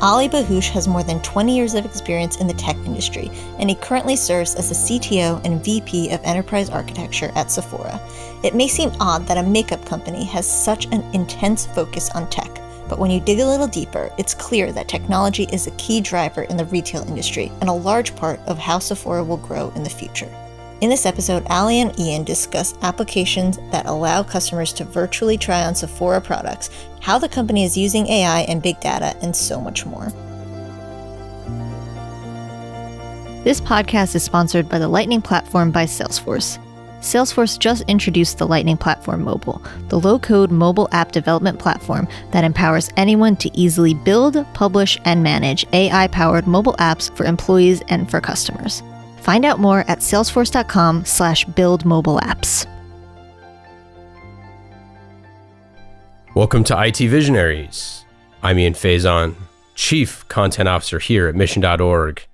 Ali Bahush has more than 20 years of experience in the tech industry, and he currently serves as the CTO and VP of Enterprise Architecture at Sephora. It may seem odd that a makeup company has such an intense focus on tech, but when you dig a little deeper, it's clear that technology is a key driver in the retail industry and a large part of how Sephora will grow in the future. In this episode, Ali and Ian discuss applications that allow customers to virtually try on Sephora products, how the company is using AI and big data, and so much more. This podcast is sponsored by the Lightning Platform by Salesforce. Salesforce just introduced the Lightning Platform Mobile, the low-code mobile app development platform that empowers anyone to easily build, publish, and manage AI-powered mobile apps for employees and for customers. Find out more at salesforce.com/buildmobileapps. Welcome to IT Visionaries. I'm Ian Faison, Chief Content Officer here at mission.org.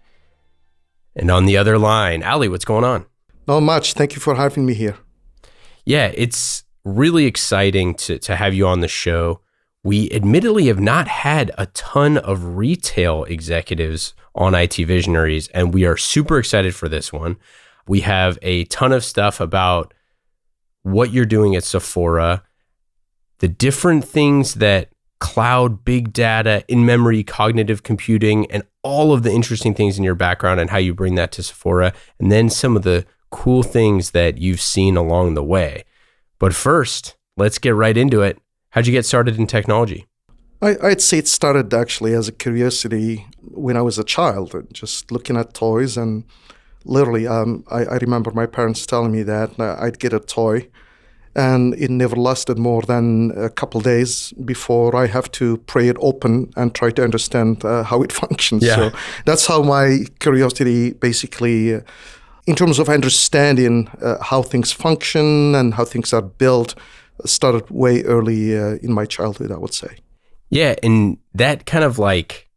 And on the other line, Ali, what's going on? Not much. Thank you for having me here. Yeah, it's really exciting to have you on the show. We admittedly have not had a ton of retail executives on IT Visionaries, and we are super excited for this one. We have a ton of stuff about what you're doing at Sephora, the different things that cloud, big data, in-memory cognitive computing, and all of the interesting things in your background and how you bring that to Sephora, and then some of the cool things that you've seen along the way. But first, let's get right into it. How'd you get started in technology? I'd say it started actually as a curiosity when I was a child, just looking at toys. And literally, I remember my parents telling me that I'd get a toy, and it never lasted more than a couple of days before I have to pry it open and try to understand how it functions. Yeah. So that's how my curiosity basically, in terms of understanding how things function and how things are built, started way early in my childhood, I would say. Yeah, and that kind of like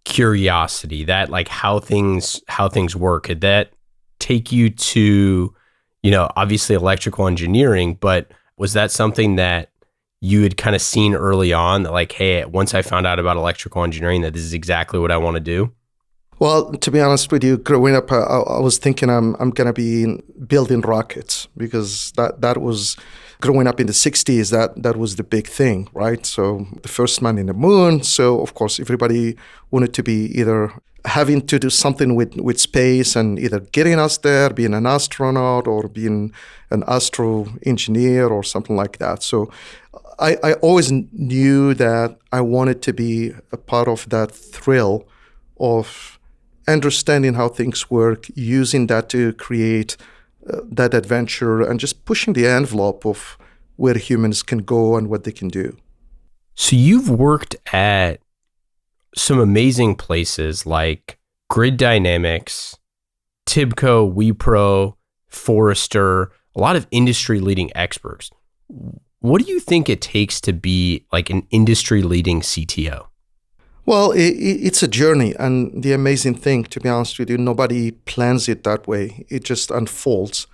curiosity, that like how things work, could that take you to, obviously electrical engineering, but was that something that you had kind of seen early on that like, hey, once I found out about electrical engineering, that this is exactly what I want to do? Well, to be honest with you, growing up, I was thinking I'm going to be building rockets, because that was, growing up in the 60s, that was the big thing, right? So the first man in the moon. So, of course, everybody wanted to be either having to do something with space and either getting us there, being an astronaut, or being an astro engineer or something like that. So I always knew that I wanted to be a part of that thrill of understanding how things work, using that to create that adventure, and just pushing the envelope of where humans can go and what they can do. So you've worked at some amazing places like Grid Dynamics, Tibco, Wipro, Forrester, a lot of industry-leading experts. What do you think it takes to be like an industry-leading CTO? Well, it's a journey, and the amazing thing, to be honest with you, nobody plans it that way. It just unfolds.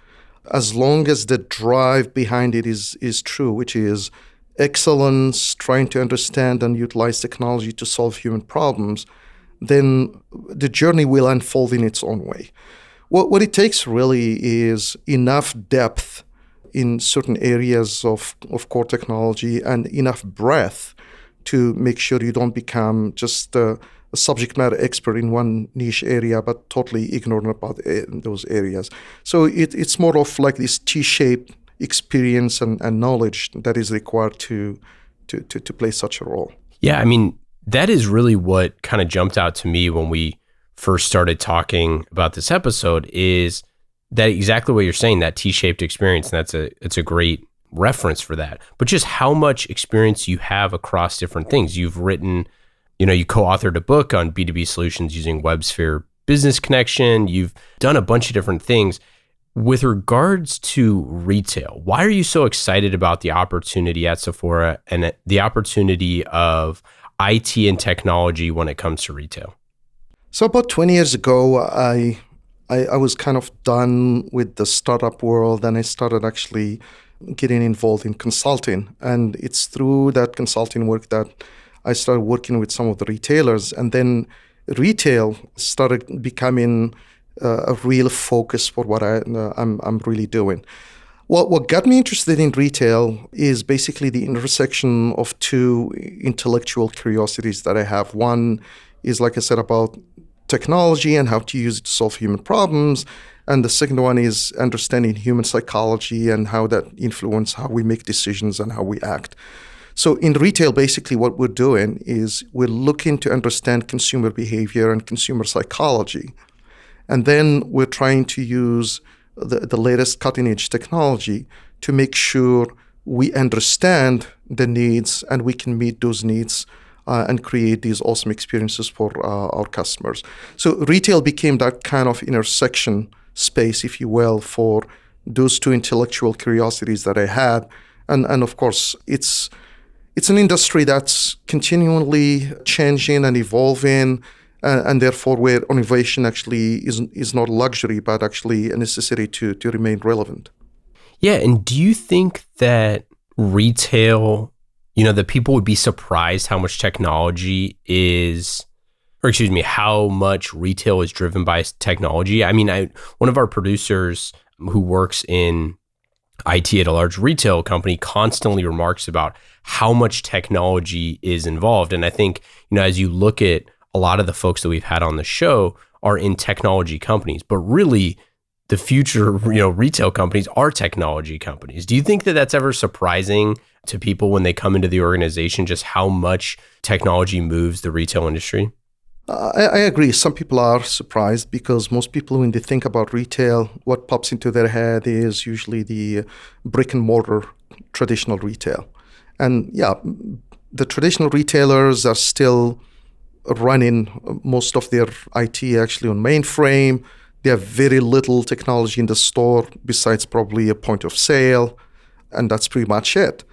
As long as the drive behind it is true, which is excellence, trying to understand and utilize technology to solve human problems, then the journey will unfold in its own way. What it takes really is enough depth in certain areas of core technology and enough breadth to make sure you don't become just a subject matter expert in one niche area, but totally ignorant about those areas. So it's more of like this T-shaped experience and knowledge that is required to play such a role. Yeah, I mean, that is really what kind of jumped out to me when we first started talking about this episode, is that exactly what you're saying, that T-shaped experience. And it's a great reference for that. But just how much experience you have across different things. You've written, you co-authored a book on B2B solutions using WebSphere Business Connection. You've done a bunch of different things. With regards to retail, why are you so excited about the opportunity at Sephora and the opportunity of IT and technology when it comes to retail? So about 20 years ago, I was kind of done with the startup world, and I started actually getting involved in consulting. And it's through that consulting work that I started working with some of the retailers, and then retail started becoming a real focus for what I'm really doing. What got me interested in retail is basically the intersection of two intellectual curiosities that I have. One is, like I said, about technology and how to use it to solve human problems. And the second one is understanding human psychology and how that influences how we make decisions and how we act. So in retail, basically what we're doing is we're looking to understand consumer behavior and consumer psychology. And then we're trying to use the latest cutting-edge technology to make sure we understand the needs and we can meet those needs and create these awesome experiences for our customers. So retail became that kind of intersection space, if you will, for those two intellectual curiosities that I had. And of course, it's an industry that's continually changing and evolving, and therefore where innovation actually is not a luxury, but actually a necessity to remain relevant. Yeah, and do you think that retail, that people would be surprised how much technology how much retail is driven by technology? I mean, one of our producers who works in IT at a large retail company constantly remarks about how much technology is involved. And I think, as you look at a lot of the folks that we've had on the show are in technology companies, but really the future, retail companies are technology companies. Do you think that that's ever surprising to people when they come into the organization, just how much technology moves the retail industry? I agree. Some people are surprised because most people, when they think about retail, what pops into their head is usually the brick and mortar traditional retail. And yeah, the traditional retailers are still running most of their IT actually on mainframe. They have very little technology in the store besides probably a point of sale, and that's pretty much it.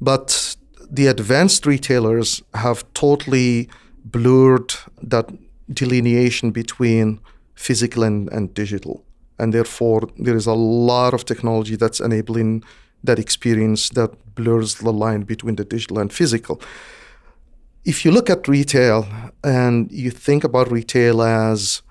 But the advanced retailers have totally blurred that delineation between physical and digital. And therefore, there is a lot of technology that's enabling that experience that blurs the line between the digital and physical. If you look at retail and you think about retail as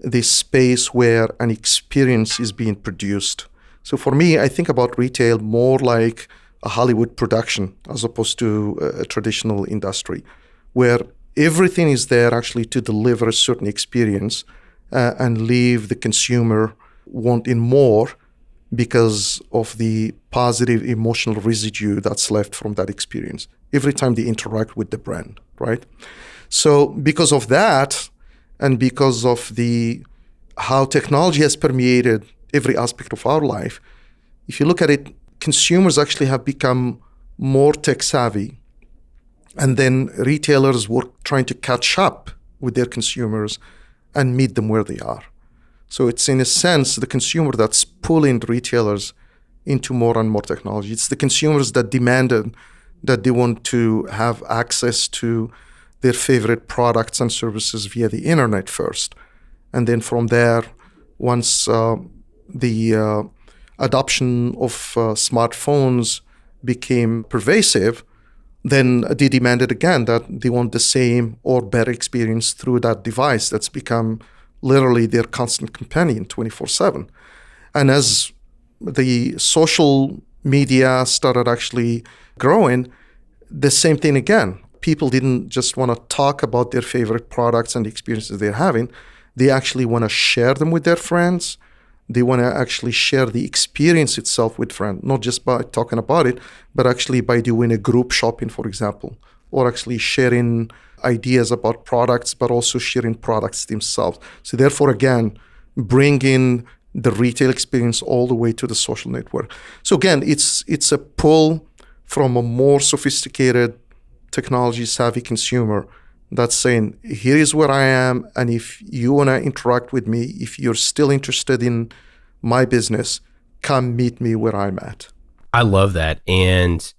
this space where an experience is being produced. So for me, I think about retail more like a Hollywood production as opposed to a traditional industry, where everything is there actually to deliver a certain experience and leave the consumer wanting more because of the positive emotional residue that's left from that experience every time they interact with the brand, right? So because of that, and because of how technology has permeated every aspect of our life, if you look at it, consumers actually have become more tech savvy. And then retailers were trying to catch up with their consumers and meet them where they are. So it's, in a sense, the consumer that's pulling the retailers into more and more technology. It's the consumers that demanded that they want to have access to their favorite products and services via the internet first. And then from there, once the adoption of smartphones became pervasive, then they demanded again that they want the same or better experience through that device that's become literally their constant companion 24/7. And as the social media started actually growing, the same thing again. People didn't just want to talk about their favorite products and the experiences they're having. They actually want to share them with their friends. They want to actually share the experience itself with friends, not just by talking about it, but actually by doing a group shopping, for example, or actually sharing ideas about products, but also sharing products themselves. So therefore, again, bringing the retail experience all the way to the social network. So again, it's a pull from a more sophisticated, technology-savvy consumer that's saying, here is where I am, and if you want to interact with me, if you're still interested in my business, come meet me where I'm at. I love that. And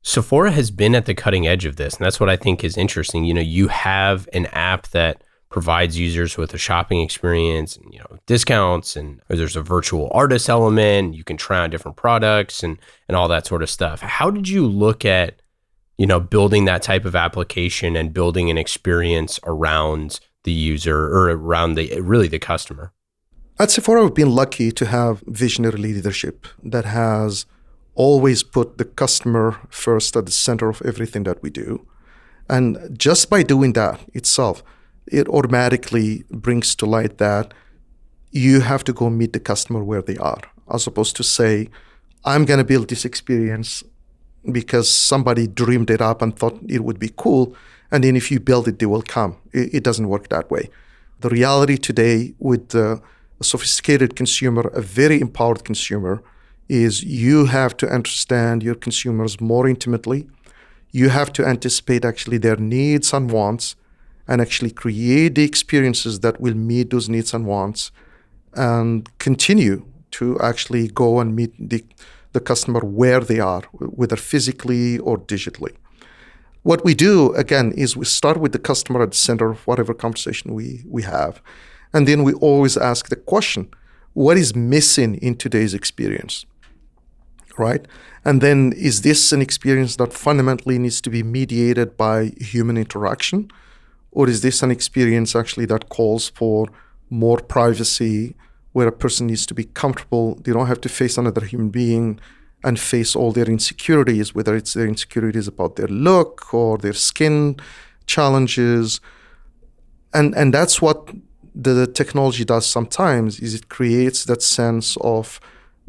Sephora has been at the cutting edge of this, and that's what I think is interesting. You have an app that provides users with a shopping experience, and, discounts, and there's a virtual artist element. You can try on different products and all that sort of stuff. How did you look at building that type of application and building an experience around the user or around the customer? At Sephora, we've been lucky to have visionary leadership that has always put the customer first at the center of everything that we do. And just by doing that itself, it automatically brings to light that you have to go meet the customer where they are, as opposed to say, I'm going to build this experience because somebody dreamed it up and thought it would be cool. And then if you build it, they will come. It doesn't work that way. The reality today with a sophisticated consumer, a very empowered consumer, is you have to understand your consumers more intimately. You have to anticipate actually their needs and wants and actually create the experiences that will meet those needs and wants and continue to actually go and meet the customer where they are, whether physically or digitally. What we do, again, is we start with the customer at the center of whatever conversation we have. And then we always ask the question, what is missing in today's experience? Right? And then is this an experience that fundamentally needs to be mediated by human interaction? Or is this an experience actually that calls for more privacy, where a person needs to be comfortable? They don't have to face another human being and face all their insecurities, whether it's their insecurities about their look or their skin challenges. And that's what the technology does sometimes, is it creates that sense of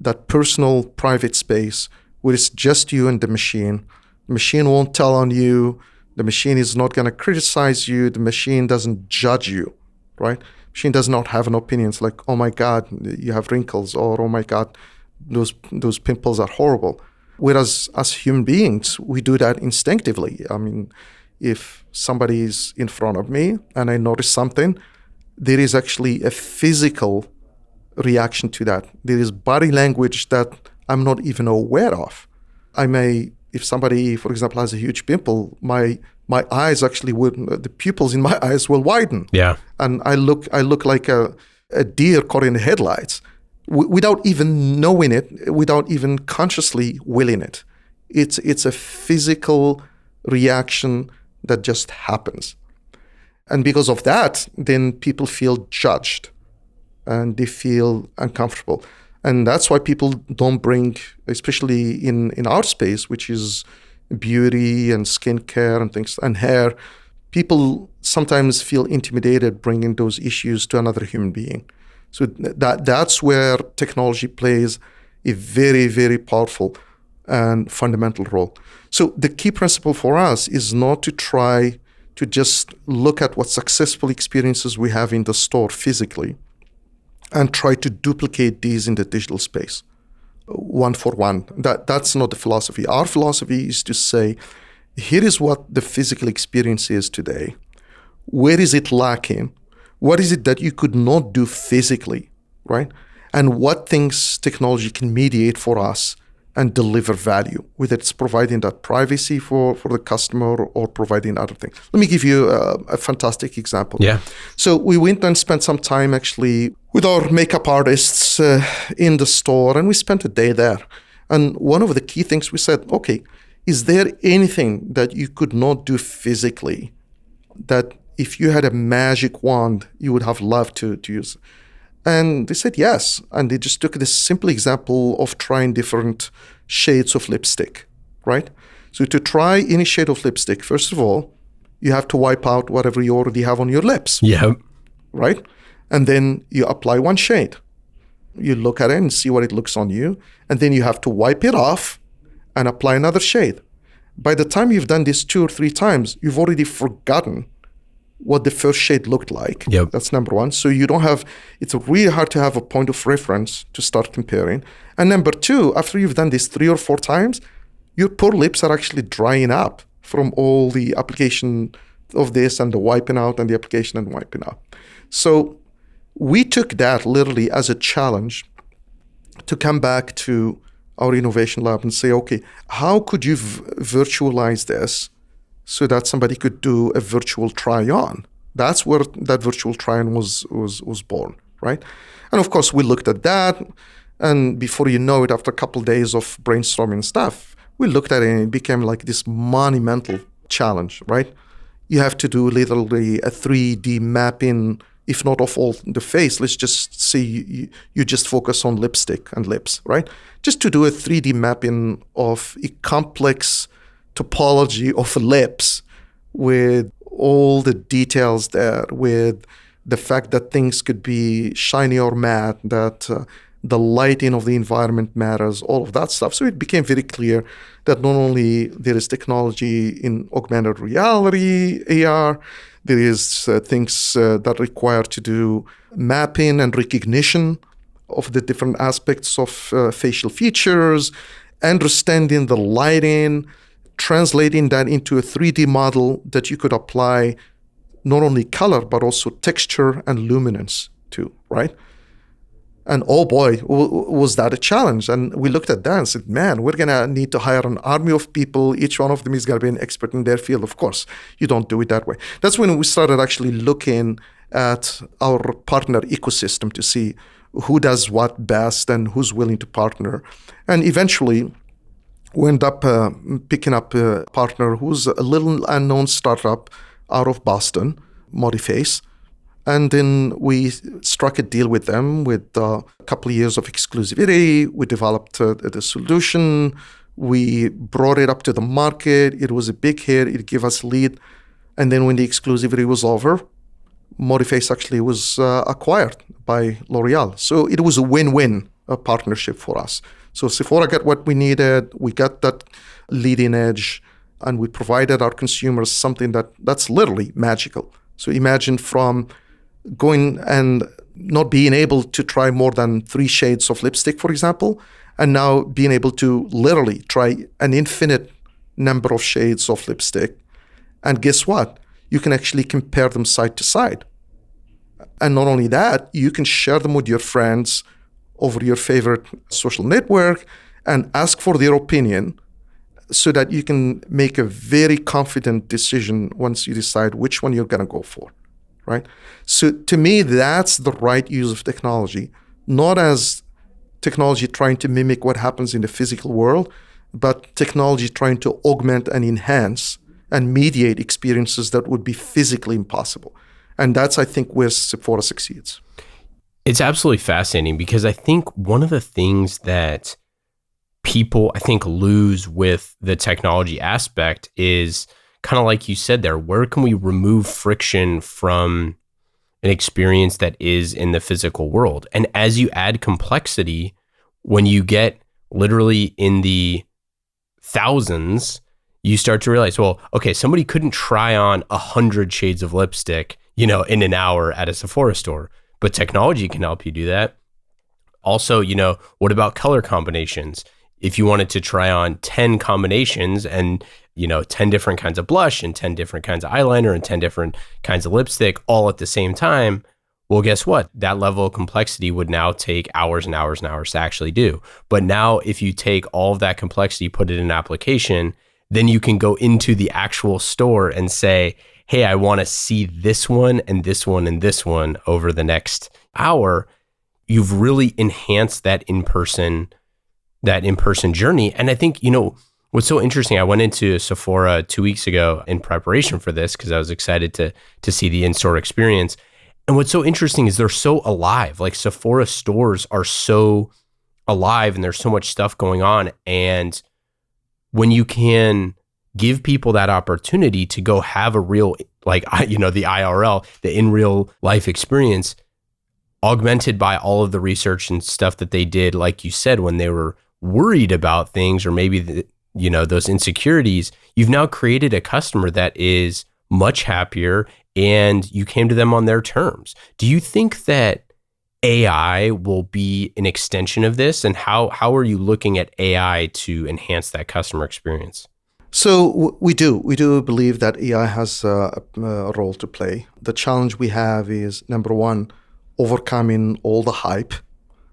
that personal private space where it's just you and the machine. The machine won't tell on you. The machine is not going to criticize you. The machine doesn't judge you, right? Machine does not have an opinion. It's like, oh my God, you have wrinkles, or oh my God, those pimples are horrible. Whereas as human beings, we do that instinctively. I mean, if somebody is in front of me and I notice something, there is actually a physical reaction to that. There is body language that I'm not even aware of. I may, if somebody, for example, has a huge pimple, my eyes actually the pupils in my eyes will widen. Yeah. And I look like a deer caught in the headlights without even knowing it, without even consciously willing it. It's a physical reaction that just happens. And because of that, then people feel judged and they feel uncomfortable. And that's why people don't bring, especially in our space, which is beauty and skincare and things and hair, people sometimes feel intimidated bringing those issues to another human being. So that's where technology plays a very, very powerful and fundamental role. So the key principle for us is not to try to just look at what successful experiences we have in the store physically and try to duplicate these in the digital space, one for one. That's not the philosophy. Our philosophy is to say, here is what the physical experience is today. Where is it lacking? What is it that you could not do physically, right? And what things technology can mediate for us and deliver value, whether it's providing that privacy for the customer or providing other things. Let me give you a fantastic example. Yeah. So we went and spent some time actually with our makeup artists in the store, and we spent a day there. And one of the key things we said, okay, is there anything that you could not do physically that if you had a magic wand, you would have loved to use? And they said yes. And they just took this simple example of trying different shades of lipstick, right? So to try any shade of lipstick, first of all, you have to wipe out whatever you already have on your lips. Yeah. Right? And then you apply one shade. You look at it and see what it looks on you. And then you have to wipe it off and apply another shade. By the time you've done this 2 or 3 times, you've already forgotten what the first shade looked like. Yep. That's number one. So you don't have, it's really hard to have a point of reference to start comparing. And number 2, after you've done this 3 or 4 times, your poor lips are actually drying up from all the application of this and the wiping out and the application and wiping out. So we took that literally as a challenge to come back to our innovation lab and say, okay, how could you virtualize this so that somebody could do a virtual try-on? That's where that virtual try-on was born, right? And of course, we looked at that, and before you know it, after a couple of days of brainstorming stuff, we looked at it and it became like this monumental challenge, right? You have to do literally a 3D mapping, if not of all the face. Let's just say you just focus on lipstick and lips, right? Just to do a 3D mapping of a complex topology of lips with all the details there, with the fact that things could be shiny or matte, that the lighting of the environment matters, all of that stuff. So it became very clear that not only there is technology in augmented reality, AR, there is things that require to do mapping and recognition of the different aspects of facial features, understanding the lighting, translating that into a 3D model that you could apply not only color, but also texture and luminance to, right? And oh boy, was that a challenge. And we looked at that and said, man, we're going to need to hire an army of people. Each one of them is going to be an expert in their field. Of course, you don't do it that way. That's when we started actually looking at our partner ecosystem to see who does what best and who's willing to partner. And eventually, we end up picking up a partner who's a little unknown startup out of Boston, Modiface. And then we struck a deal with them with a couple of years of exclusivity. We developed the solution. We brought it up to the market. It was a big hit. It gave us lead. And then when the exclusivity was over, Modiface actually was acquired by L'Oreal. So it was a win-win partnership for us. So Sephora got what we needed. We got that leading edge, and we provided our consumers something that's literally magical. So imagine from going and not being able to try more than 3 shades of lipstick, for example, and now being able to literally try an infinite number of shades of lipstick. And guess what? You can actually compare them side to side. And not only that, you can share them with your friends over your favorite social network and ask for their opinion so that you can make a very confident decision once you decide which one you're going to go for, right? So to me, that's the right use of technology, not as technology trying to mimic what happens in the physical world, but technology trying to augment and enhance and mediate experiences that would be physically impossible. And that's, I think, where Sephora succeeds. It's absolutely fascinating because I think one of the things that people, I think, lose with the technology aspect is kind of like you said there, where can we remove friction from an experience that is in the physical world? And as you add complexity, when you get literally in the thousands, you start to realize, well, okay, somebody couldn't try on 100 shades of lipstick, in an hour at a Sephora store. But technology can help you do that. Also, what about color combinations? If you wanted to try on 10 combinations and, 10 different kinds of blush and 10 different kinds of eyeliner and 10 different kinds of lipstick all at the same time, well, guess what? That level of complexity would now take hours and hours and hours to actually do. But now if you take all of that complexity, put it in an application, then you can go into the actual store and say, hey, I want to see this one and this one and this one over the next hour. You've really enhanced that in-person journey. And I think, what's so interesting, I went into Sephora 2 weeks ago in preparation for this because I was excited to see the in-store experience. And what's so interesting is they're so alive. Like Sephora stores are so alive and there's so much stuff going on. And when you can give people that opportunity to go have a real, the IRL, the in real life experience, augmented by all of the research and stuff that they did, like you said, when they were worried about things or maybe, those insecurities, you've now created a customer that is much happier and you came to them on their terms. Do you think that AI will be an extension of this? And how are you looking at AI to enhance that customer experience? So we do believe that AI has a role to play. The challenge we have is, number one, overcoming all the hype.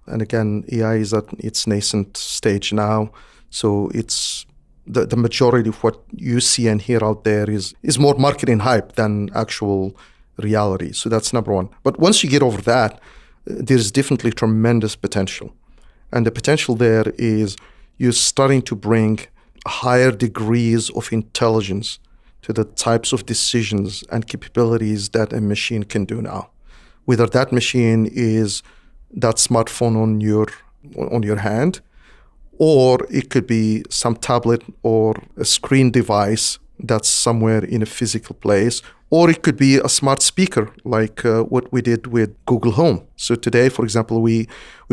And again, AI is at its nascent stage now. So it's the majority of what you see and hear out there is more marketing hype than actual reality. So that's number one. But once you get over that, there's definitely tremendous potential. And the potential there is you're starting to bring higher degrees of intelligence to the types of decisions and capabilities that a machine can do now. Whether that machine is that smartphone on your hand, or it could be some tablet or a screen device that's somewhere in a physical place, or it could be a smart speaker like what we did with Google Home. So today, for example, we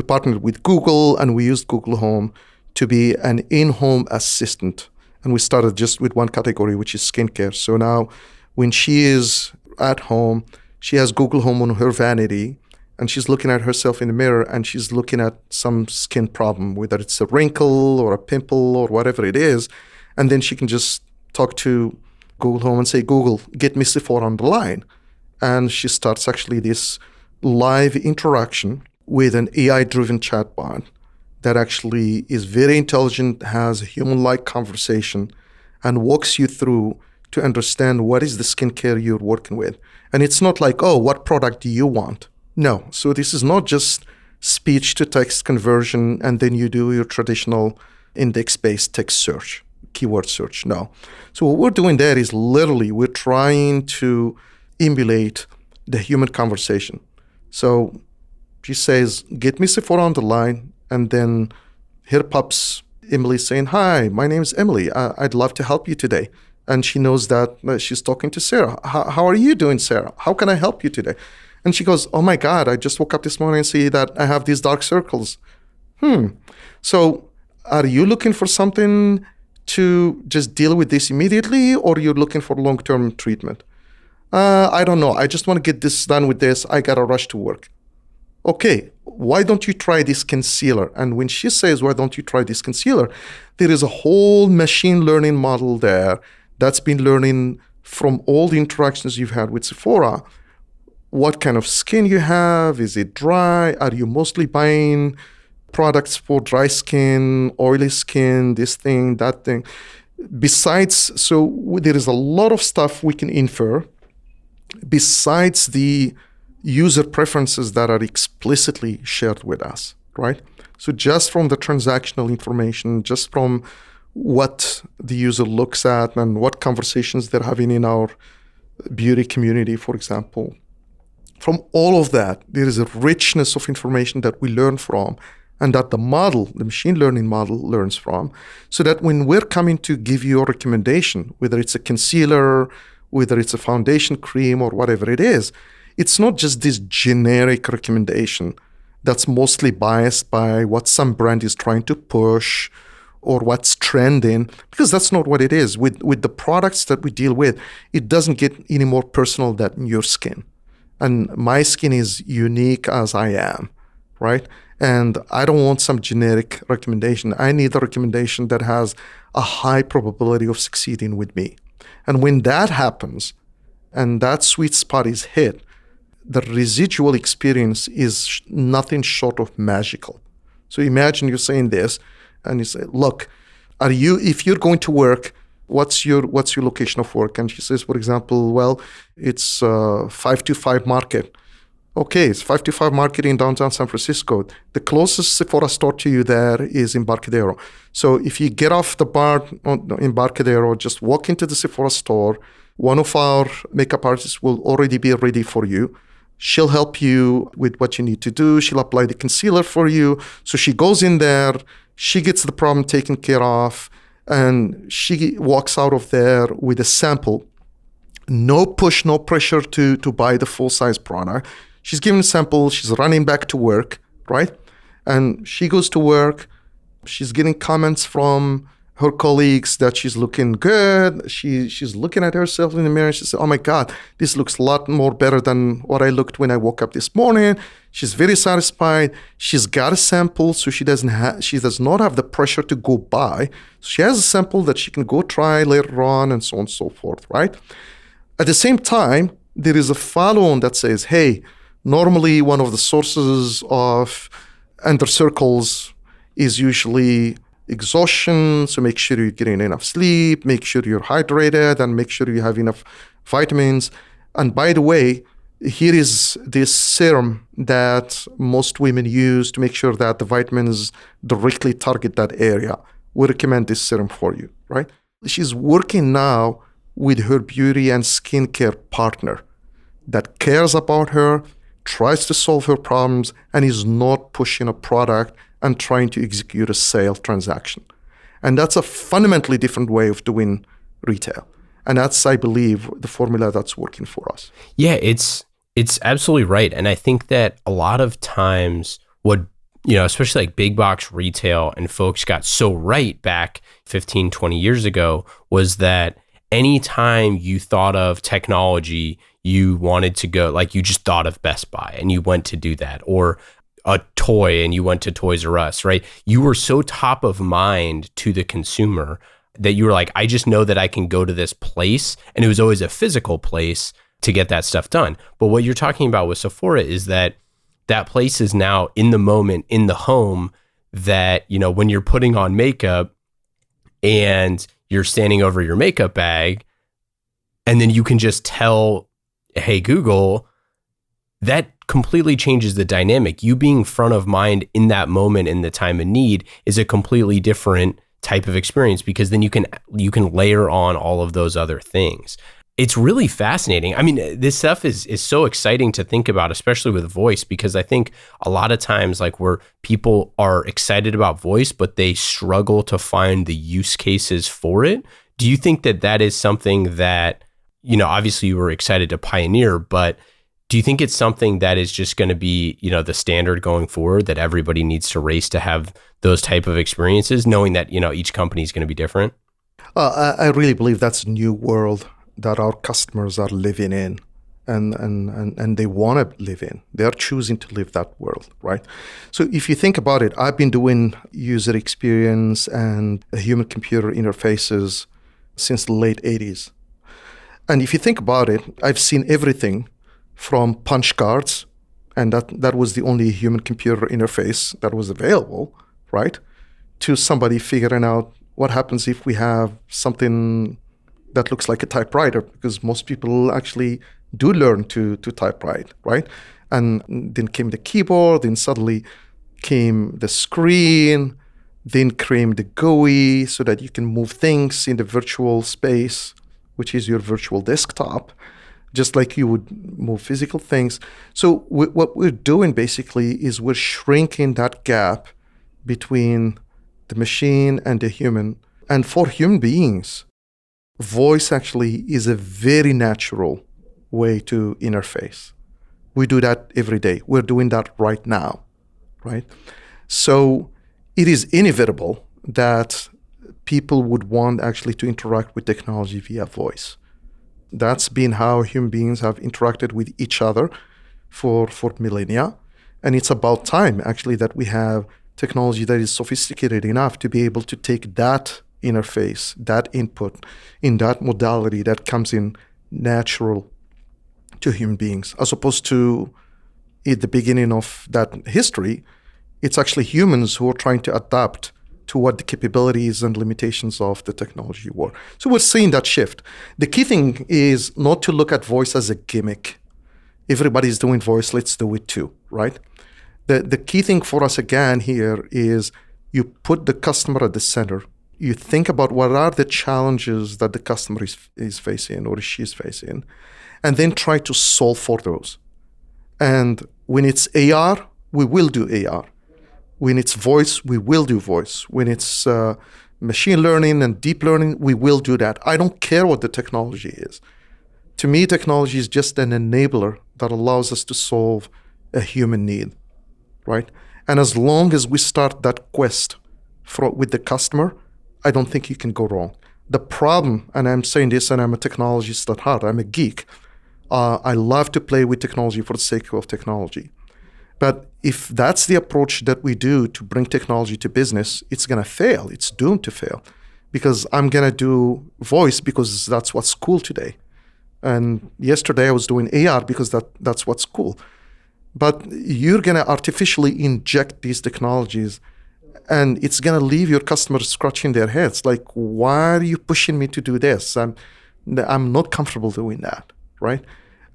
partnered with Google and we used Google Home to be an in-home assistant. And we started just with one category, which is skincare. So now when she is at home, she has Google Home on her vanity, and she's looking at herself in the mirror and she's looking at some skin problem, whether it's a wrinkle or a pimple or whatever it is. And then she can just talk to Google Home and say, Google, get me Sephora on the line. And she starts actually this live interaction with an AI-driven chatbot that actually is very intelligent, has a human-like conversation, and walks you through to understand what is the skincare you're working with. And it's not like, oh, what product do you want? No. So this is not just speech-to-text conversion, and then you do your traditional index-based text search, keyword search. No. So what we're doing there is literally we're trying to emulate the human conversation. So she says, get me Sephora on the line, and then here pops Emily saying, hi, my name is Emily. I'd love to help you today. And she knows that she's talking to Sarah. How are you doing, Sarah? How can I help you today? And she goes, oh my God, I just woke up this morning and see that I have these dark circles. So are you looking for something to just deal with this immediately, or you're looking for long-term treatment? I don't know. I just want to get this done with this. I got to rush to work. Okay, why don't you try this concealer? And when she says, why don't you try this concealer? There is a whole machine learning model there that's been learning from all the interactions you've had with Sephora. What kind of skin you have? Is it dry? Are you mostly buying products for dry skin, oily skin, this thing, that thing? Besides, so there is a lot of stuff we can infer besides the user preferences that are explicitly shared with us, right? So just from the transactional information, just from what the user looks at and what conversations they're having in our beauty community, for example, from all of that, there is a richness of information that we learn from, and that the model, the machine learning model, learns from, so that when we're coming to give you a recommendation, whether it's a concealer, whether it's a foundation cream, or whatever it is, it's not just this generic recommendation that's mostly biased by what some brand is trying to push or what's trending, because that's not what it is. With the products that we deal with, it doesn't get any more personal than your skin. And my skin is unique as I am, right? And I don't want some generic recommendation. I need a recommendation that has a high probability of succeeding with me. And when that happens, and that sweet spot is hit, the residual experience is nothing short of magical. So imagine you're saying this, and you say, look, if you're going to work, what's your location of work? And she says, for example, well, it's 525 Market. Okay, it's 525 Market in downtown San Francisco. The closest Sephora store to you there is Embarcadero. So if you get off the bar in Embarcadero, just walk into the Sephora store. One of our makeup artists will already be ready for you. She'll help you with what you need to do. She'll apply the concealer for you. So she goes in there, she gets the problem taken care of, and she walks out of there with a sample. No push, no pressure to buy the full-size product. She's given a sample. She's running back to work, right? And she goes to work. She's getting comments from her colleagues that she's looking good. She's looking at herself in the mirror. She says, oh my God, this looks a lot more better than what I looked when I woke up this morning. She's very satisfied. She's got a sample, so she does not have the pressure to go buy. So she has a sample that she can go try later on, and so on and so forth, right? At the same time, there is a follow-on that says, hey, normally one of the sources of under circles is usually exhaustion, so make sure you're getting enough sleep, make sure you're hydrated, and make sure you have enough vitamins. And by the way, here is this serum that most women use to make sure that the vitamins directly target that area. We recommend this serum for you, right? She's working now with her beauty and skincare partner that cares about her, tries to solve her problems, and is not pushing a product and trying to execute a sale transaction. And that's a fundamentally different way of doing retail. And that's, I believe, the formula that's working for us. Yeah, it's absolutely right. And I think that a lot of times what, especially like big box retail and folks got so right back 15, 20 years ago was that anytime you thought of technology, you wanted to go, like you just thought of Best Buy and you went to do that, or a toy and you went to Toys R Us, right? You were so top of mind to the consumer that you were like, I just know that I can go to this place. And it was always a physical place to get that stuff done. But what you're talking about with Sephora is that place is now in the moment, in the home, that, when you're putting on makeup and you're standing over your makeup bag, and then you can just tell, hey, Google, that completely changes the dynamic. You being front of mind in that moment, in the time of need, is a completely different type of experience, because then you can layer on all of those other things. It's really fascinating. I mean, this stuff is so exciting to think about, especially with voice, because I think a lot of times, like, where people are excited about voice, but they struggle to find the use cases for it. Do you think that is something that, obviously you were excited to pioneer, but do you think it's something that is just going to be, the standard going forward, that everybody needs to race to have those type of experiences, knowing that, each company is going to be different? I really believe that's a new world that our customers are living in, and they want to live in. They are choosing to live that world, right? So if you think about it, I've been doing user experience and human-computer interfaces since the late 80s. And if you think about it, I've seen everything from punch cards, and that was the only human-computer interface that was available, right? To somebody figuring out what happens if we have something that looks like a typewriter, because most people actually do learn to typewrite, right? And then came the keyboard, then suddenly came the screen, then came the GUI, so that you can move things in the virtual space, which is your virtual desktop, just like you would move physical things. So what we're doing basically is we're shrinking that gap between the machine and the human. And for human beings, voice actually is a very natural way to interface. We do that every day. We're doing that right now, right? So it is inevitable that people would want actually to interact with technology via voice. That's been how human beings have interacted with each other for millennia. And it's about time, actually, that we have technology that is sophisticated enough to be able to take that interface, that input, in that modality that comes in natural to human beings, as opposed to at the beginning of that history, it's actually humans who are trying to adapt to what the capabilities and limitations of the technology were. So we're seeing that shift. The key thing is not to look at voice as a gimmick. Everybody's doing voice, let's do it too, right? The key thing for us again here is you put the customer at the center. You think about what are the challenges that the customer is facing or she's facing, and then try to solve for those. And when it's AR, we will do AR. When it's voice, we will do voice. When it's machine learning and deep learning, we will do that. I don't care what the technology is. To me, technology is just an enabler that allows us to solve a human need, right? And as long as we start that quest with the customer, I don't think you can go wrong. The problem, and I'm saying this, and I'm a technologist at heart, I'm a geek. I love to play with technology for the sake of technology. But if that's the approach that we do to bring technology to business, it's going to fail. It's doomed to fail, because I'm going to do voice because that's what's cool today. And yesterday I was doing AR because that's what's cool. But you're going to artificially inject these technologies, and it's going to leave your customers scratching their heads. Like, why are you pushing me to do this? I'm not comfortable doing that, right?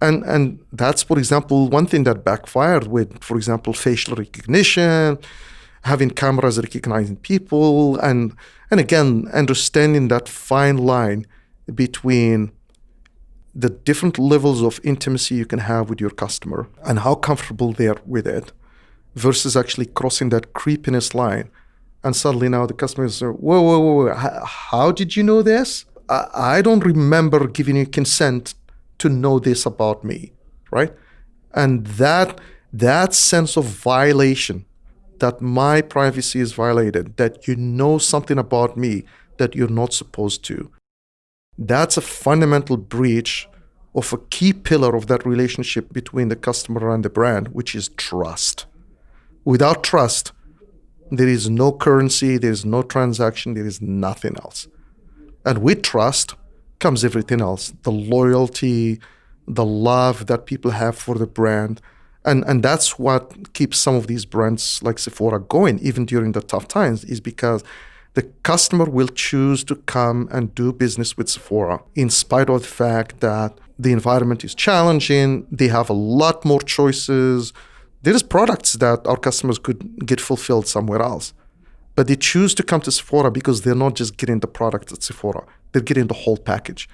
And that's, for example, one thing that backfired with, for example, facial recognition, having cameras recognizing people, and again, understanding that fine line between the different levels of intimacy you can have with your customer and how comfortable they are with it versus actually crossing that creepiness line. And suddenly now the customer is, whoa, how did you know this? I don't remember giving you consent to know this about me, right? And that sense of violation, that my privacy is violated, that you know something about me that you're not supposed to, that's a fundamental breach of a key pillar of that relationship between the customer and the brand, which is trust. Without trust, there is no currency, there is no transaction, there is nothing else. And with trust comes everything else, the loyalty, the love that people have for the brand. And that's what keeps some of these brands like Sephora going, even during the tough times, is because the customer will choose to come and do business with Sephora in spite of the fact that the environment is challenging, they have a lot more choices. There is products that our customers could get fulfilled somewhere else. But they choose to come to Sephora because they're not just getting the product at Sephora, they're getting the whole package.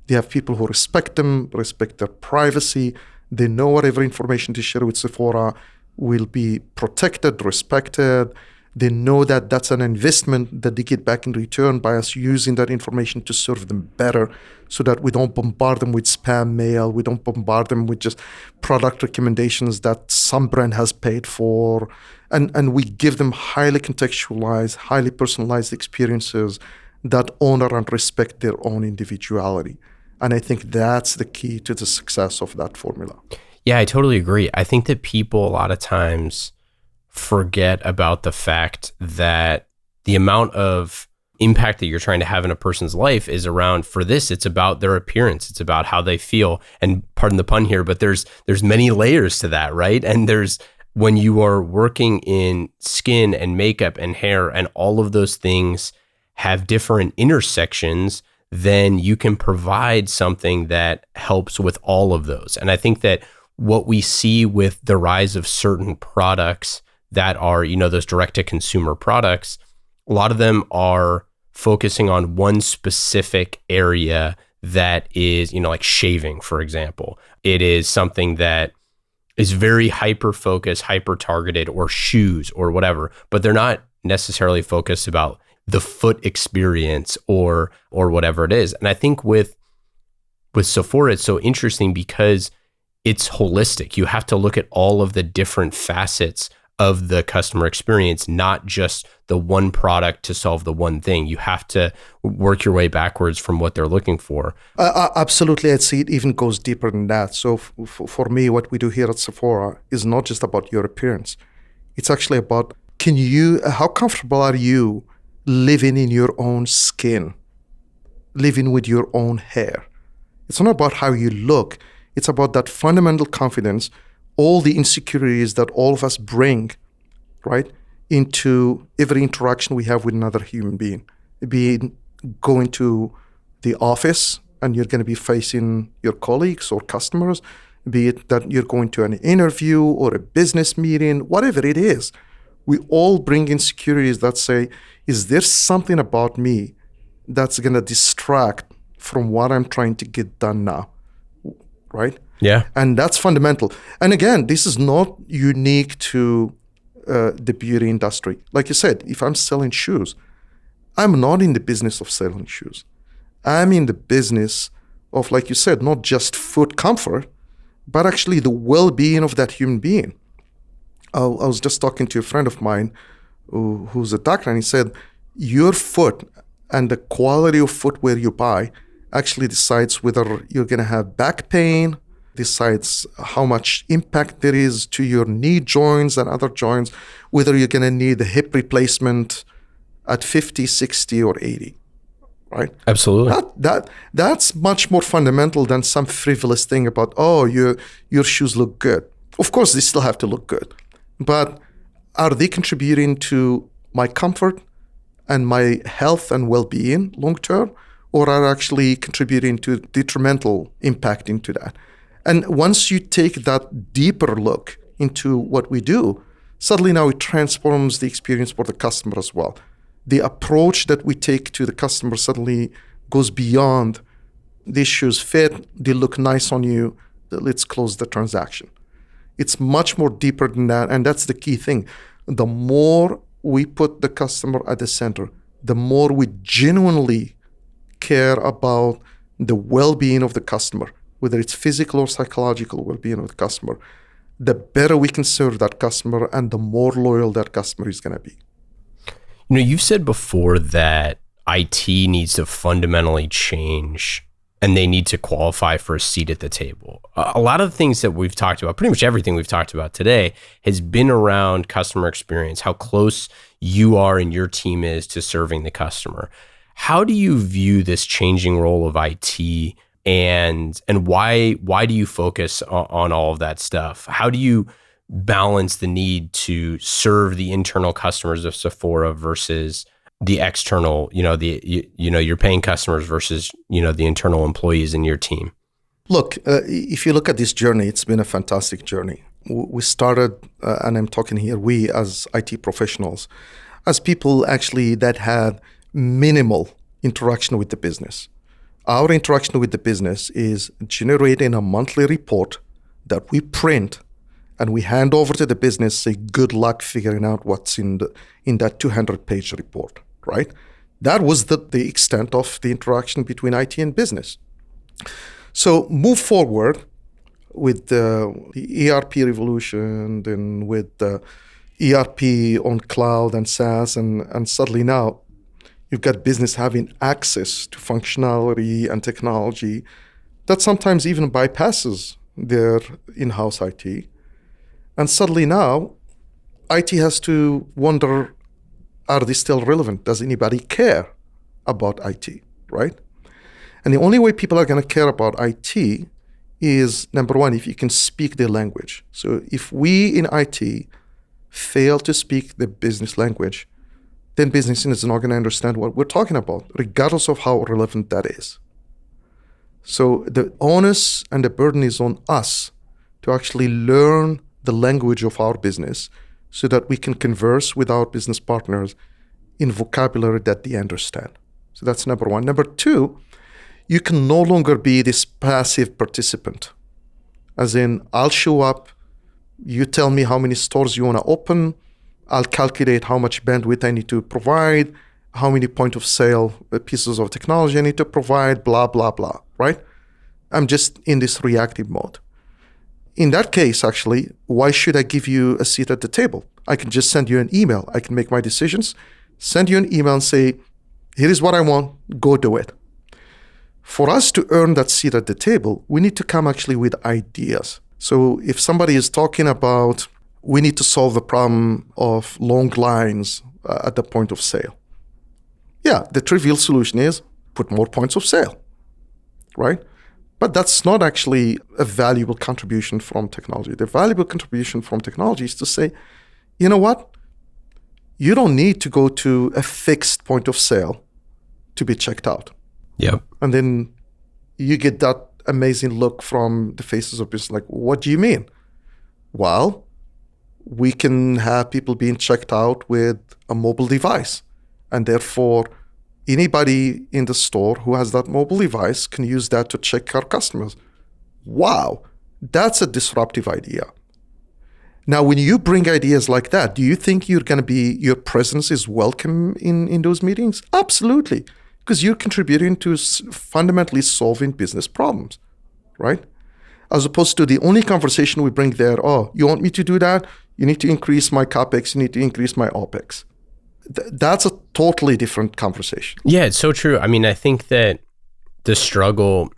They have people who respect them, respect their privacy. They know whatever information they share with Sephora will be protected, respected. They know that that's an investment that they get back in return by us using that information to serve them better so that we don't bombard them with spam mail. We don't bombard them with just product recommendations that some brand has paid for. And we give them highly contextualized, highly personalized experiences that honor and respect their own individuality. And I think that's the key to the success of that formula. Yeah, I totally agree. I think that people a lot of times forget about the fact that the amount of impact that you're trying to have in a person's life is around, for this, it's about their appearance. It's about how they feel. And pardon the pun here, but there's many layers to that, right? And when you are working in skin and makeup and hair and all of those things have different intersections, then you can provide something that helps with all of those. And I think that what we see with the rise of certain products that are, those direct-to-consumer products, a lot of them are focusing on one specific area that is, like shaving, for example. It is something that is very hyper-focused, hyper-targeted, or shoes or whatever, but they're not necessarily focused about the foot experience or whatever it is. And I think with Sephora, it's so interesting because it's holistic. You have to look at all of the different facets of the customer experience, not just the one product to solve the one thing. You have to work your way backwards from what they're looking for. Absolutely. I'd say it even goes deeper than that. So for me, what we do here at Sephora is not just about your appearance. It's actually about, how comfortable are you living in your own skin, living with your own hair? It's not about how you look. It's about that fundamental confidence, all the insecurities that all of us bring, right, into every interaction we have with another human being. Be it going to the office and you're going to be facing your colleagues or customers, be it that you're going to an interview or a business meeting, whatever it is. We all bring insecurities that say, is there something about me that's going to distract from what I'm trying to get done now, right? Yeah. And that's fundamental. And again, this is not unique to the beauty industry. Like you said, if I'm selling shoes, I'm not in the business of selling shoes. I'm in the business of, like you said, not just foot comfort, but actually the well-being of that human being. I was just talking to a friend of mine who's a doctor, and he said, your foot and the quality of footwear you buy actually decides whether you're going to have back pain, decides how much impact there is to your knee joints and other joints, whether you're going to need a hip replacement at 50, 60, or 80, right? Absolutely. That's much more fundamental than some frivolous thing about, your shoes look good. Of course, they still have to look good. But are they contributing to my comfort and my health and well-being long-term, or are actually contributing to detrimental impact into that? And once you take that deeper look into what we do, suddenly now it transforms the experience for the customer as well. The approach that we take to the customer suddenly goes beyond these shoes fit, they look nice on you, let's close the transaction. It's much more deeper than that, and that's the key thing. The more we put the customer at the center, the more we genuinely care about the well-being of the customer, whether it's physical or psychological well-being of the customer, the better we can serve that customer and the more loyal that customer is going to be. You've said before that IT needs to fundamentally change and they need to qualify for a seat at the table. A lot of the things that we've talked about, pretty much everything we've talked about today, has been around customer experience, how close you are and your team is to serving the customer. How do you view this changing role of IT, and why do you focus on all of that stuff? How do you balance the need to serve the internal customers of Sephora versus the external, your paying customers versus, the internal employees in your team? Look, if you look at this journey, it's been a fantastic journey. We started, and I'm talking here, we as IT professionals, as people actually that had minimal interaction with the business. Our interaction with the business is generating a monthly report that we print and we hand over to the business, say, good luck figuring out what's in that 200-page report, right? That was the extent of the interaction between IT and business. So move forward with the ERP revolution, then with the ERP on cloud and SaaS, and suddenly now you've got business having access to functionality and technology that sometimes even bypasses their in-house IT. And suddenly now, IT has to wonder, are they still relevant? Does anybody care about IT, right? And the only way people are going to care about IT is, number one, if you can speak their language. So if we in IT fail to speak the business language, then business is not going to understand what we're talking about, regardless of how relevant that is. So the onus and the burden is on us to actually learn the language of our business so that we can converse with our business partners in vocabulary that they understand. So that's number one. Number two, you can no longer be this passive participant. As in, I'll show up, you tell me how many stores you want to open, I'll calculate how much bandwidth I need to provide, how many point of sale pieces of technology I need to provide, blah, blah, blah, right? I'm just in this reactive mode. In that case, actually, why should I give you a seat at the table? I can just send you an email. I can make my decisions, send you an email and say, here is what I want, go do it. For us to earn that seat at the table, we need to come actually with ideas. So if somebody is talking about, we need to solve the problem of long lines at the point of sale. Yeah, the trivial solution is put more points of sale, right? But that's not actually a valuable contribution from technology. The valuable contribution from technology is to say, you know what? You don't need to go to a fixed point of sale to be checked out. Yep. And then you get that amazing look from the faces of business, like, what do you mean? Well, we can have people being checked out with a mobile device. And therefore, anybody in the store who has that mobile device can use that to check our customers. Wow, that's a disruptive idea. Now, when you bring ideas like that, do you think your presence is welcome in those meetings? Absolutely, because you're contributing to fundamentally solving business problems, right? As opposed to the only conversation we bring there, oh, you want me to do that? You need to increase my CapEx, you need to increase my OpEx. That's a totally different conversation. Yeah, it's so true. I mean, I think that the struggle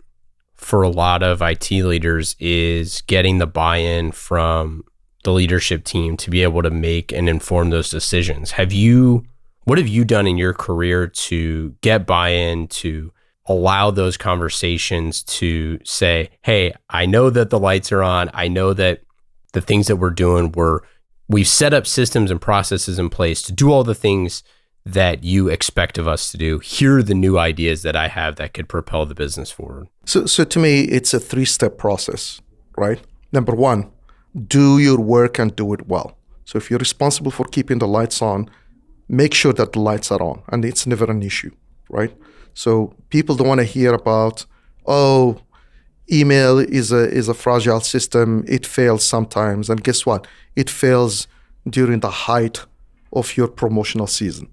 for a lot of IT leaders is getting the buy-in from the leadership team to be able to make and inform those decisions. What have you done in your career to get buy-in, to allow those conversations to say, hey, I know that the lights are on. I know that the things that we're doing, we've set up systems and processes in place to do all the things that you expect of us to do. Here are the new ideas that I have that could propel the business forward. So to me, it's a 3-step process, right? Number one, do your work and do it well. So if you're responsible for keeping the lights on, make sure that the lights are on, and it's never an issue, right? So people don't want to hear about, oh, email is a fragile system. It fails sometimes. And guess what? It fails during the height of your promotional season.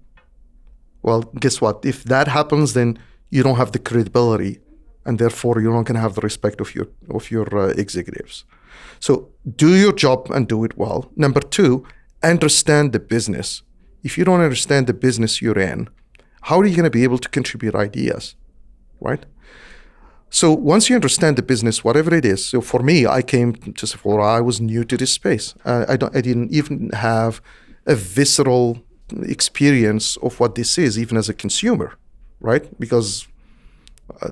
Well, guess what? If that happens, then you don't have the credibility, and therefore you're not going to have the respect of your executives. So do your job and do it well. Number two, understand the business. If you don't understand the business you're in, how are you going to be able to contribute ideas, right? So once you understand the business, whatever it is, so for me, I came to Sephora, I was new to this space. I didn't even have a visceral experience of what this is, even as a consumer, right? Because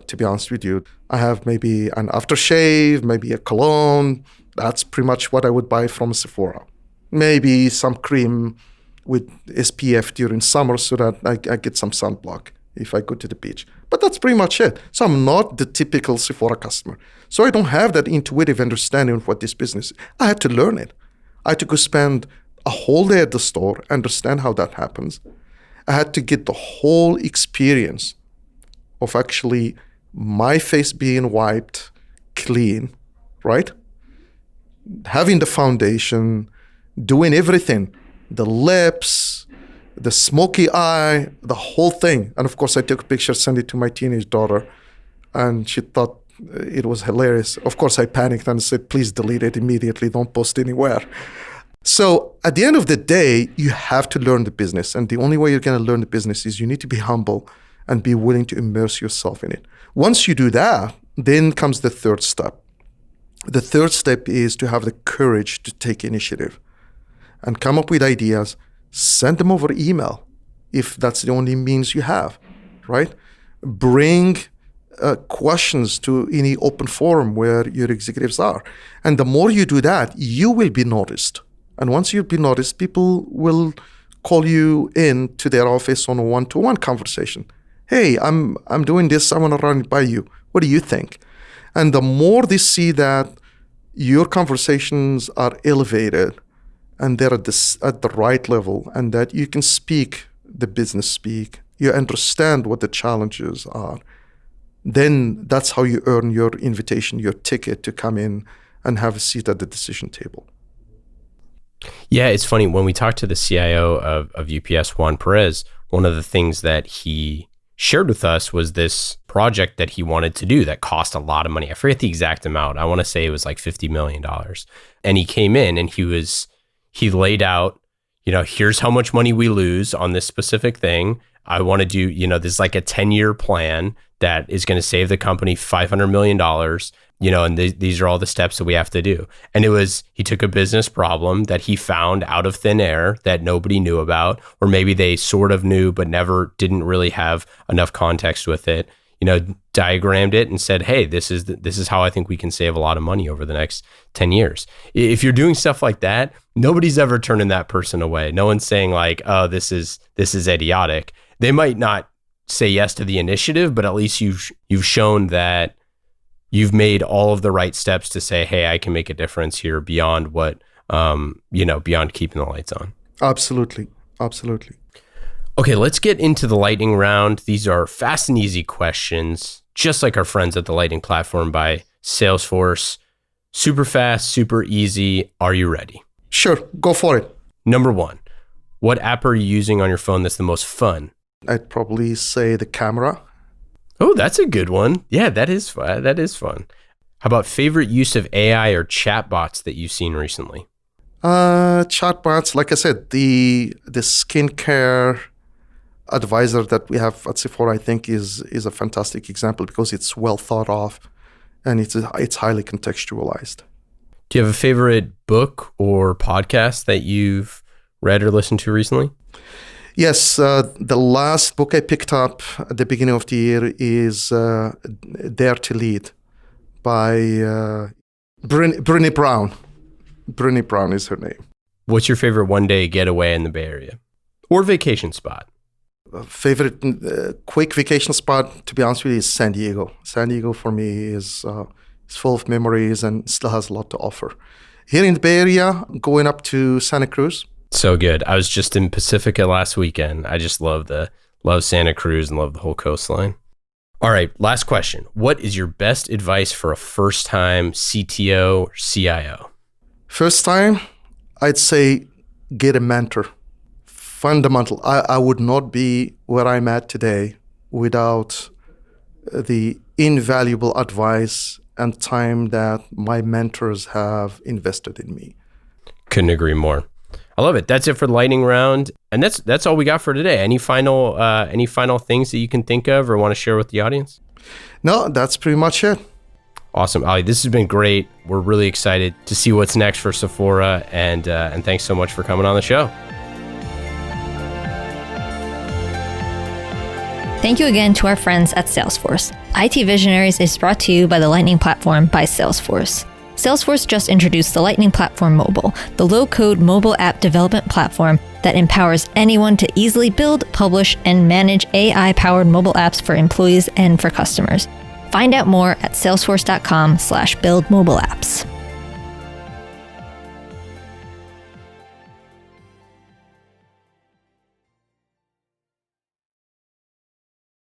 to be honest with you, I have maybe an aftershave, maybe a cologne. That's pretty much what I would buy from Sephora. Maybe some cream with SPF during summer so that I get some sunblock if I go to the beach. But that's pretty much it. So I'm not the typical Sephora customer. So I don't have that intuitive understanding of what this business is. I had to learn it. I had to go spend a whole day at the store, understand how that happens. I had to get the whole experience of actually my face being wiped clean, right? Having the foundation, doing everything, the lips, the smoky eye, the whole thing. And of course, I took a picture, sent it to my teenage daughter, and she thought it was hilarious. Of course, I panicked and said, please delete it immediately. Don't post anywhere. So at the end of the day, you have to learn the business. And the only way you're going to learn the business is you need to be humble and be willing to immerse yourself in it. Once you do that, then comes the third step. The third step is to have the courage to take initiative and come up with ideas, send them over email if that's the only means you have, right? Bring questions to any open forum where your executives are. And the more you do that, you will be noticed. And once you've been noticed, people will call you in to their office on a one-to-one conversation. Hey, I'm doing this. I want to run it by you. What do you think? And the more they see that your conversations are elevated and they're at the right level, and that you can speak the business speak, you understand what the challenges are, then that's how you earn your invitation, your ticket to come in and have a seat at the decision table. Yeah, it's funny. When we talked to the CIO of UPS, Juan Perez, one of the things that he shared with us was this project that he wanted to do that cost a lot of money. I forget the exact amount. I want to say it was like $50 million. And he came in and he laid out, here's how much money we lose on this specific thing. I want to do, there's like a 10-year plan that is going to save the company $500 million, and these are all the steps that we have to do. And he took a business problem that he found out of thin air that nobody knew about, or maybe they sort of knew, but didn't really have enough context with it, diagrammed it and said, hey, this is how I think we can save a lot of money over the next 10 years. If you're doing stuff like that, nobody's ever turning that person away. No one's saying like, oh, this is idiotic. They might not say yes to the initiative, but at least you've shown that you've made all of the right steps to say, hey, I can make a difference here beyond what, beyond keeping the lights on. Absolutely. Okay, let's get into the lightning round. These are fast and easy questions, just like our friends at the Lightning Platform by Salesforce. Super fast, super easy. Are you ready? Sure, go for it. Number 1, what app are you using on your phone that's the most fun? I'd probably say the camera. Oh, that's a good one. Yeah, that is fun. How about favorite use of AI or chatbots that you've seen recently? Chatbots, like I said, the skincare advisor that we have at Sephora, I think is a fantastic example because it's well thought of and it's highly contextualized. Do you have a favorite book or podcast that you've read or listened to recently? Yes, the last book I picked up at the beginning of the year is Dare to Lead by Brené Brown. Brené Brown is her name. What's your favorite one-day getaway in the Bay Area or vacation spot? Favorite quick vacation spot, to be honest with you, is San Diego. San Diego for me is full of memories and still has a lot to offer. Here in the Bay Area, going up to Santa Cruz. So good. I was just in Pacifica last weekend. I just love Santa Cruz and love the whole coastline. All right, last question. What is your best advice for a first-time CTO or CIO? First time, I'd say get a mentor. Fundamental. I would not be where I'm at today without the invaluable advice and time that my mentors have invested in me. Couldn't agree more. I love it. That's it for the lightning round, and that's all we got for today. Any final things that you can think of or want to share with the audience? No, that's pretty much it. Awesome, Ali. This has been great. We're really excited to see what's next for Sephora, and thanks so much for coming on the show. Thank you again to our friends at Salesforce. IT Visionaries is brought to you by the Lightning Platform by Salesforce. Salesforce just introduced the Lightning Platform Mobile, the low-code mobile app development platform that empowers anyone to easily build, publish, and manage AI-powered mobile apps for employees and for customers. Find out more at salesforce.com/buildmobileapps.